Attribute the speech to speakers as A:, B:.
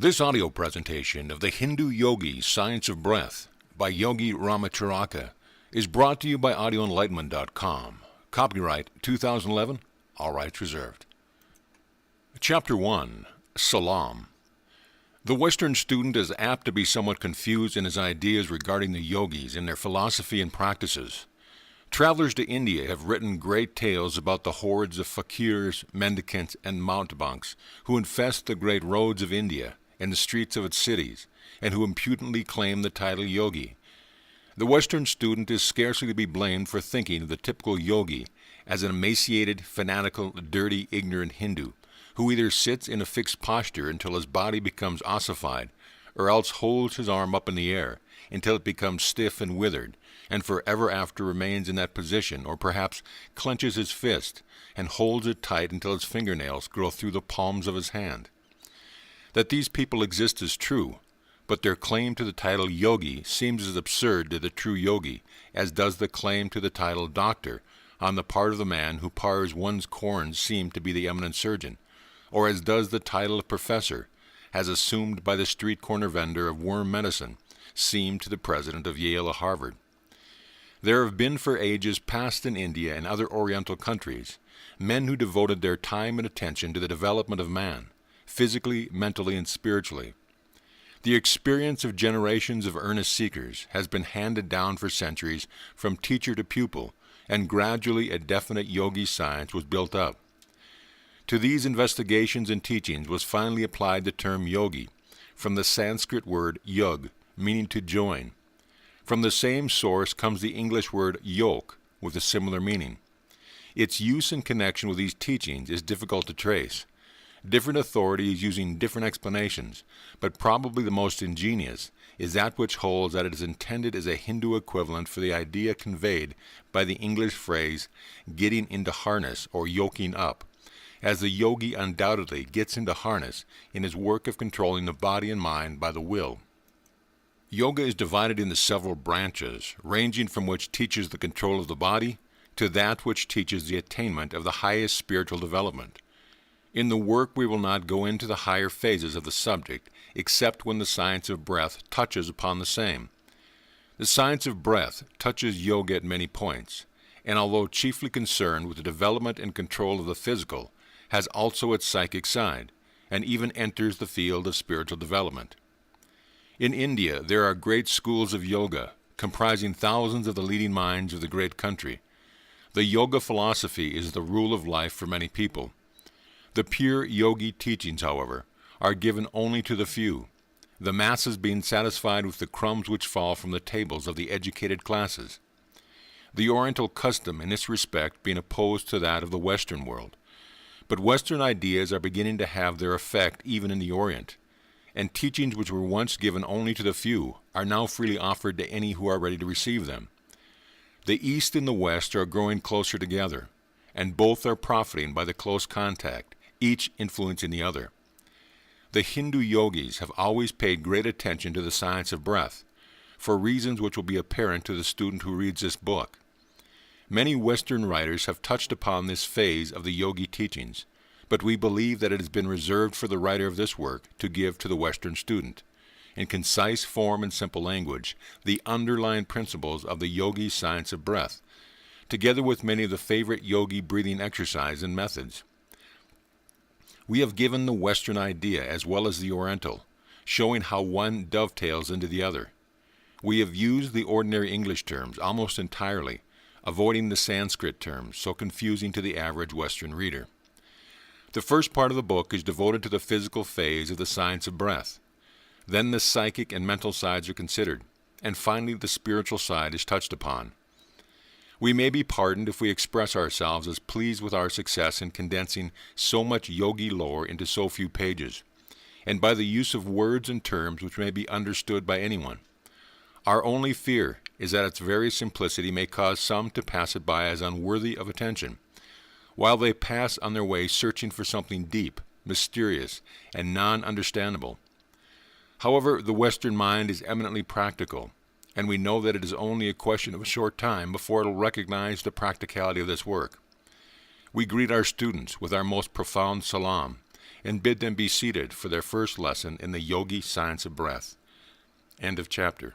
A: This audio presentation of the Hindu Yogi Science of Breath by Yogi Ramacharaka is brought to you by audioenlightenment.com. Copyright 2011, all rights reserved. Chapter 1, Salam. The Western student is apt to be somewhat confused in his ideas regarding the yogis and their philosophy and practices. Travelers to India have written great tales about the hordes of fakirs, mendicants, and mountebanks who infest the great roads of India and the streets of its cities, and who impudently claim the title yogi. The Western student is scarcely to be blamed for thinking of the typical yogi as an emaciated, fanatical, dirty, ignorant Hindu, who either sits in a fixed posture until his body becomes ossified, or else holds his arm up in the air until it becomes stiff and withered, and forever after remains in that position, or perhaps clenches his fist and holds it tight until his fingernails grow through the palms of his hand. That these people exist is true, but their claim to the title yogi seems as absurd to the true yogi as does the claim to the title doctor on the part of the man who pars one's corns seem to be the eminent surgeon, or as does the title of professor, as assumed by the street corner vendor of worm medicine, seem to the president of Yale or Harvard. There have been for ages past in India and other Oriental countries men who devoted their time and attention to the development of man, physically, mentally, and spiritually. The experience of generations of earnest seekers has been handed down for centuries from teacher to pupil, and gradually a definite yogi science was built up. To these investigations and teachings was finally applied the term yogi, from the Sanskrit word yug, meaning to join. From the same source comes the English word yoke, with a similar meaning. Its use in connection with these teachings is difficult to trace. Different authorities using different explanations, but probably the most ingenious is that which holds that it is intended as a Hindu equivalent for the idea conveyed by the English phrase getting into harness or yoking up, as the yogi undoubtedly gets into harness in his work of controlling the body and mind by the will. Yoga is divided into several branches, ranging from which teaches the control of the body to that which teaches the attainment of the highest spiritual development. In the work we will not go into the higher phases of the subject, except when the science of breath touches upon the same. The science of breath touches yoga at many points, and although chiefly concerned with the development and control of the physical, has also its psychic side, and even enters the field of spiritual development. In India, there are great schools of yoga, comprising thousands of the leading minds of the great country. The yoga philosophy is the rule of life for many people. The pure yogi teachings, however, are given only to the few, the masses being satisfied with the crumbs which fall from the tables of the educated classes. The Oriental custom in this respect being opposed to that of the Western world. But Western ideas are beginning to have their effect even in the Orient, and teachings which were once given only to the few are now freely offered to any who are ready to receive them. The East and the West are growing closer together, and both are profiting by the close contact, each influencing the other. The Hindu yogis have always paid great attention to the science of breath, for reasons which will be apparent to the student who reads this book. Many Western writers have touched upon this phase of the yogi teachings, but we believe that it has been reserved for the writer of this work to give to the Western student, in concise form and simple language, the underlying principles of the yogi science of breath, together with many of the favorite yogi breathing exercises and methods. We have given the Western idea as well as the Oriental, showing how one dovetails into the other. We have used the ordinary English terms almost entirely, avoiding the Sanskrit terms so confusing to the average Western reader. The first part of the book is devoted to the physical phase of the science of breath. Then the psychic and mental sides are considered, and finally the spiritual side is touched upon. We may be pardoned if we express ourselves as pleased with our success in condensing so much yogi lore into so few pages, and by the use of words and terms which may be understood by anyone. Our only fear is that its very simplicity may cause some to pass it by as unworthy of attention, while they pass on their way searching for something deep, mysterious, and non-understandable. However, the Western mind is eminently practical, and we know that it is only a question of a short time before it will recognize the practicality of this work. We greet our students with our most profound salam, and bid them be seated for their first lesson in the yogi science of breath. End of chapter.